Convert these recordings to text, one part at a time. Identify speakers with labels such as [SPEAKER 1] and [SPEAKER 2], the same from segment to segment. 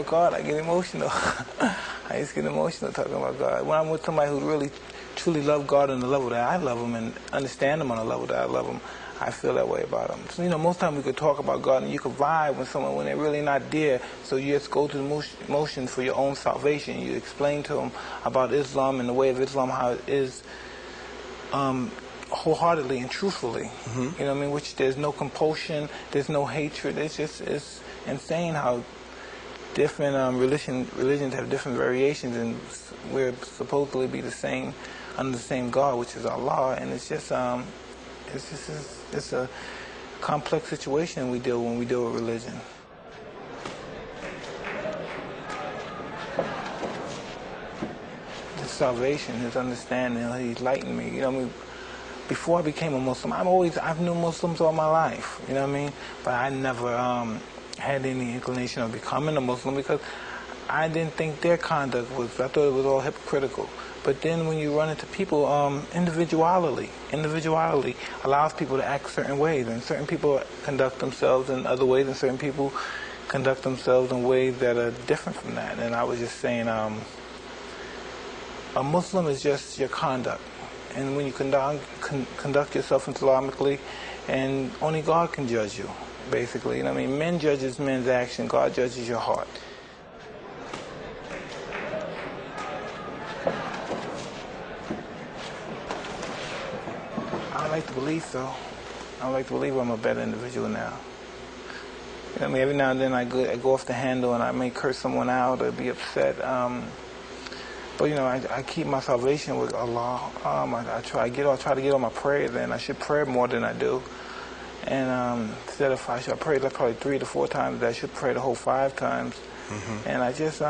[SPEAKER 1] about God, I get emotional. I used to get emotional talking about God. When I'm with somebody who really, truly loves God on the level that I love Him and understand Him on the level that I love Him, I feel that way about Him. So, most times we could talk about God and you could vibe with someone when they're really not there. So you just go through the motions for your own salvation. You explain to them about Islam and the way of Islam, how it is wholeheartedly and truthfully. You know what I mean? Which there's no compulsion, there's no hatred. It's insane how different religions have different variations, and we're supposedly be the same under the same God, which is Allah. And it's a complex situation when we deal with religion. His salvation, His understanding, He's enlightened me. You know what I mean? Before I became a Muslim, I've known Muslims all my life. You know what I mean? But I never had any inclination of becoming a Muslim because I didn't think their conduct was. I thought it was all hypocritical. But then when you run into people, individuality allows people to act certain ways, and certain people conduct themselves in other ways, and certain people conduct themselves in ways that are different from that. And I was just saying, a Muslim is just your conduct, and when you conduct yourself Islamically, and only God can judge you, basically. You know what I mean? Men judges men's action, God judges your heart. I like to believe so. I like to believe I'm a better individual now. You know what I mean? Every now and then I go off the handle and I may curse someone out or be upset. But I keep my salvation with Allah. I try to get on my prayers, and I should pray more than I do. And instead of I pray like probably 3 to 4 times, I should pray the whole 5 times. And I just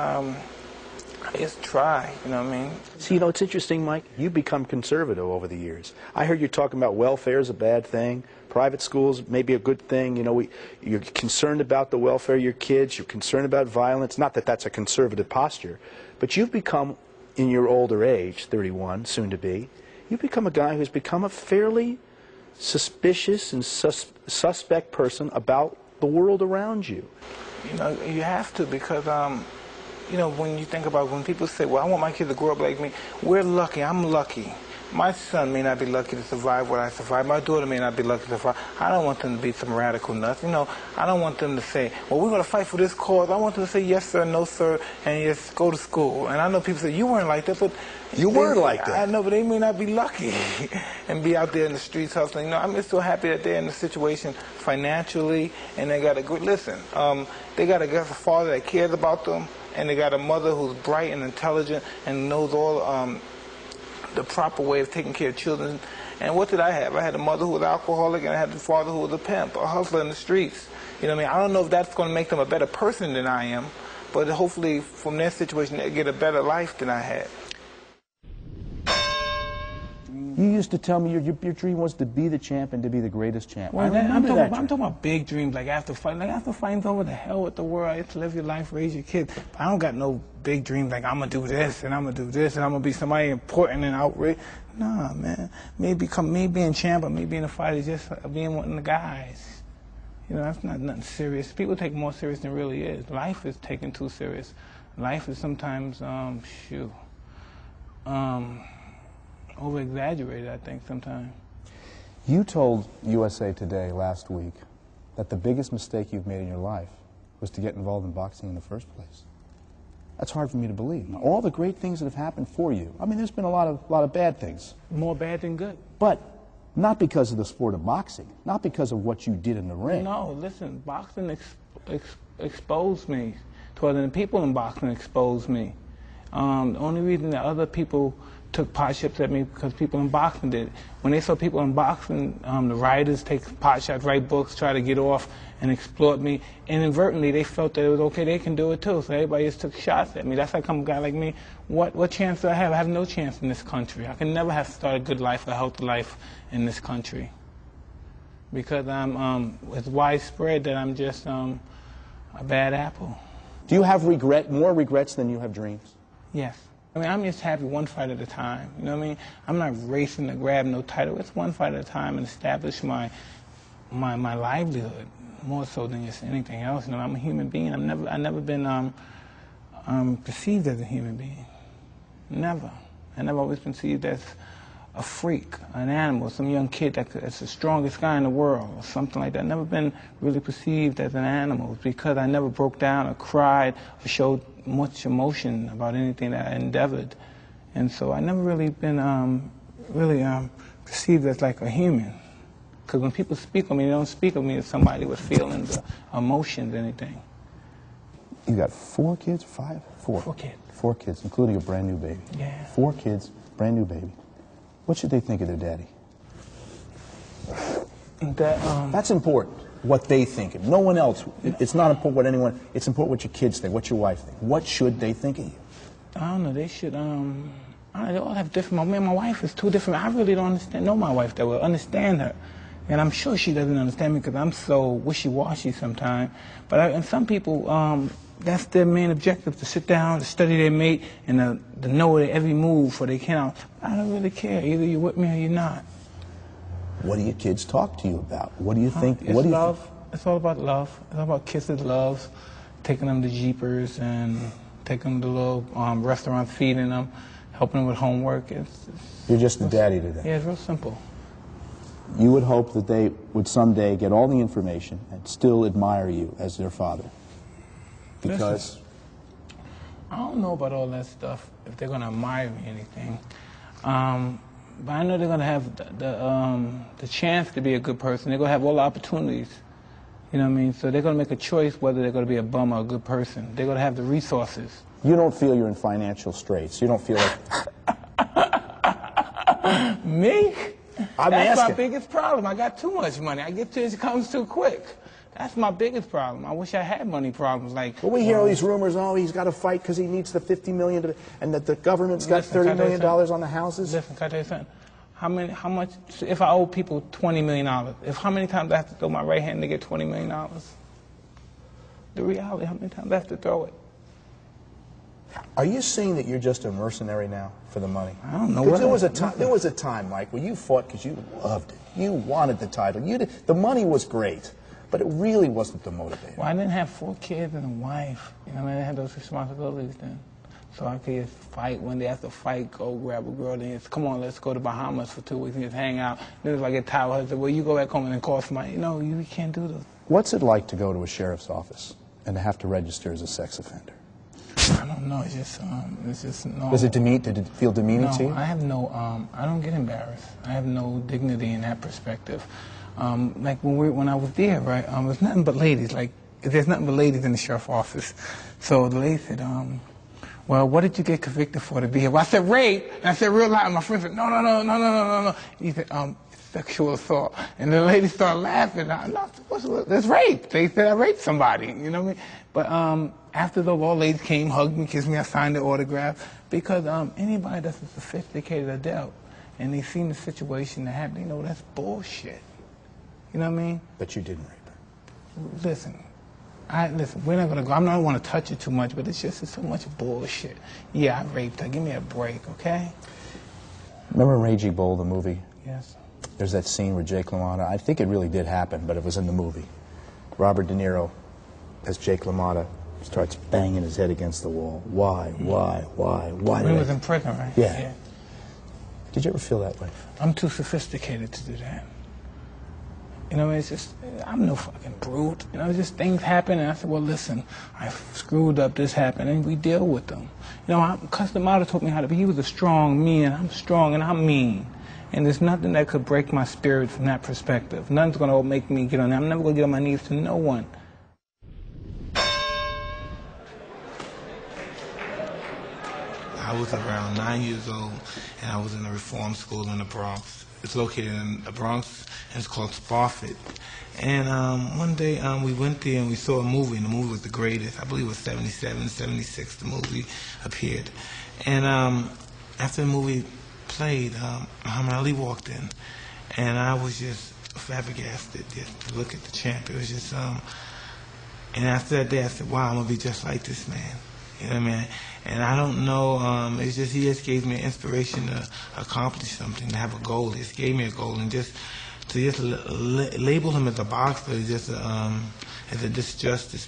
[SPEAKER 1] try, you know what I mean?
[SPEAKER 2] See, it's interesting, Mike. You've become conservative over the years. I heard you talking about welfare is a bad thing. Private schools may be a good thing. You're concerned about the welfare of your kids. You're concerned about violence. Not that that's a conservative posture. But you've become, in your older age, 31, soon to be, you've become a guy who's become a fairly suspicious and suspect person about the world around you.
[SPEAKER 1] You have to, because when you think about when people say, well, I want my kid to grow up like me, we're lucky. I'm lucky. My son may not be lucky to survive what I survived. My daughter may not be lucky to survive. I don't want them to be some radical nuts. I don't want them to say, well, we're going to fight for this cause. I want them to say yes, sir, no, sir, and just go to school. And I know people say, you weren't like that, but...
[SPEAKER 2] You weren't like that.
[SPEAKER 1] I know, but they may not be lucky and be out there in the streets hustling. I'm just so happy that they're in the situation financially, and they got a good... Listen, they got a father that cares about them, and they got a mother who's bright and intelligent and knows all the proper way of taking care of children. And what did I have? I had a mother who was alcoholic, and I had a father who was a pimp, a hustler in the streets. You know what I mean? I don't know if that's going to make them a better person than I am, but hopefully from their situation they get a better life than I had.
[SPEAKER 2] You used to tell me your dream was to be the champ and to be the greatest champ.
[SPEAKER 1] Well, I'm talking about big dreams, like after fighting over the hell with the world, you have to live your life, raise your kids. But I don't got no big dreams like I'm going to do this and I'm going to do this and I'm going to be somebody important and outraged. Nah, man. Me being champ or me being a fighter is just being one of the guys. That's not nothing serious. People take more serious than it really is. Life is taken too serious. Life is sometimes, over-exaggerated, I think, sometimes.
[SPEAKER 3] You told USA Today last week that the biggest mistake you've made in your life was to get involved in boxing in the first place. That's hard for me to believe. Now, all the great things that have happened for you, I mean, there's been a lot of bad things.
[SPEAKER 1] More bad than good.
[SPEAKER 3] But not because of the sport of boxing, not because of what you did in the ring.
[SPEAKER 1] No, listen, boxing exposed me. The people in boxing exposed me. The only reason that other people took pot shots at me because people in boxing did. When they saw people in boxing, the writers take pot shots, write books, try to get off and exploit me. Inadvertently, they felt that it was okay, they can do it too. So everybody just took shots at me. That's how come a guy like me, what chance do I have? I have no chance in this country. I can never have started a good life, a healthy life in this country. Because it's widespread that I'm just a bad apple.
[SPEAKER 3] Do you have more regrets than you have dreams?
[SPEAKER 1] Yes. I mean, I'm just happy one fight at a time. You know what I mean? I'm not racing to grab no title. It's one fight at a time and establish my livelihood. more so than just anything else. You know, I'm a human being. I never been perceived as a human being. Never. I never always been perceived as a freak, an animal, some young kid that's the strongest guy in the world, or something like that. I've never been really perceived as an animal because I never broke down or cried or showed much emotion about anything that I endeavored. And so I never really been perceived as like a human. Because when people speak of me, they don't speak of me as somebody with feelings or emotions or anything.
[SPEAKER 3] You got 4 kids? 5? 4.
[SPEAKER 1] 4 kids.
[SPEAKER 3] 4 kids, including a brand new baby.
[SPEAKER 1] Yeah.
[SPEAKER 3] 4 kids, brand new baby. What should they think of their daddy? That's important, what they think. No one else. It's not important what anyone, it's important what your kids think, what your wife think. What should they think of you?
[SPEAKER 1] I don't know, they should, they all have different, me and my wife is 2 different, I really don't know my wife that well, understand her. And I'm sure she doesn't understand me because I'm so wishy-washy sometimes. But and some people, that's their main objective, to sit down, to study their mate, and to know their every move for they can. I don't really care. Either you're with me or you're not.
[SPEAKER 3] What do your kids talk to you about? What do you think?
[SPEAKER 1] It's love. It's all about love. It's all about kisses, loves, taking them to Jeepers and taking them to little restaurants, feeding them, helping them with homework.
[SPEAKER 3] You're just a daddy to them.
[SPEAKER 1] Yeah, it's real simple.
[SPEAKER 3] You would hope that they would someday get all the information and still admire you as their father. Because?
[SPEAKER 1] Listen, I don't know about all that stuff, if they're going to admire me or anything. But I know they're going to have the chance to be a good person. They're going to have all the opportunities. You know what I mean? So they're going to make a choice whether they're going to be a bum or a good person. They're going to have the resources.
[SPEAKER 3] You don't feel you're in financial straits. You don't feel like...
[SPEAKER 1] Me?
[SPEAKER 3] I'm
[SPEAKER 1] That's
[SPEAKER 3] asking.
[SPEAKER 1] my biggest problem. I got too much money. It comes too quick. That's my biggest problem. I wish I had money problems. Like,
[SPEAKER 3] well, we hear all these rumors, oh, he's got to fight because he needs the $50 million, and that the government's got $30 million on the houses.
[SPEAKER 1] Listen, can I tell you something? How much, if I owe people $20 million, how many times I have to throw my right hand to get $20 million? The reality, how many times I have to throw it?
[SPEAKER 3] Are you saying that you're just a mercenary now for the money?
[SPEAKER 1] I don't know.
[SPEAKER 3] There was a time, Mike, where you fought because you loved it. You wanted the title. The money was great, but it really wasn't the motivator.
[SPEAKER 1] Well, I didn't have 4 kids and a wife. You know, I didn't have those responsibilities then. So I could just fight. One day after fight, go grab a girl, then just, come on, let's go to Bahamas for 2 weeks and just hang out. Then if I get tired, I say, well, you go back home and then call somebody. You know, you can't do those.
[SPEAKER 3] What's it like to go to a sheriff's office and to have to register as a sex offender?
[SPEAKER 1] I don't know. It's just no.
[SPEAKER 3] Did it feel demeaning to you?
[SPEAKER 1] No, I have no. I don't get embarrassed. I have no dignity in that perspective. Like when I was there, right? There's nothing but ladies. Like there's nothing but ladies in the sheriff's office. So the lady said, well, what did you get convicted for to be here? Well, I said rape. And I said real loud. And my friend said, no. He said, sexual assault. And the lady started laughing. That's rape. They said I raped somebody. You know what I mean? But after the all ladies came, hugged me, kissed me, I signed the autograph. Because anybody that's a sophisticated adult and they seen the situation that happened, they know that's bullshit. You know what I mean?
[SPEAKER 3] But you didn't rape her.
[SPEAKER 1] Listen, we're not gonna go. I don't want to touch it too much, but it's so much bullshit. Yeah, I raped her. Give me a break, okay?
[SPEAKER 3] Remember Raging Bull, the movie?
[SPEAKER 1] Yes.
[SPEAKER 3] There's that scene where Jake LaMotta, I think it really did happen, but it was in the movie. Robert De Niro, as Jake LaMotta, starts banging his head against the wall. Why?
[SPEAKER 1] When he was in prison, right?
[SPEAKER 3] Yeah. Did you ever feel that way?
[SPEAKER 1] I'm too sophisticated to do that. You know, it's just, I'm no fucking brute. You know, just things happen, and I said, well, listen, I screwed up, this happened, and we deal with them. You know, Customato taught me how to be. He was a strong man. I'm strong, and I'm mean. And there's nothing that could break my spirit from that perspective. Nothing's going to make me get on there. I'm never going to get on my knees to no one. I was around 9 years old, and I was in a reform school in the Bronx. It's located in the Bronx, and it's called Spofford. And one day we went there and we saw a movie, and the movie was the greatest. I believe it was 77, 76, the movie appeared. And after the movie played, Muhammad Ali walked in, and I was just flabbergasted just to look at the champ. It was just, and after that day I said, wow, I'm going to be just like this man. You know what I mean? And I don't know, it's just, he just gave me an inspiration to accomplish something, to have a goal. He just gave me a goal and just to just label him as a boxer is just as a disjustice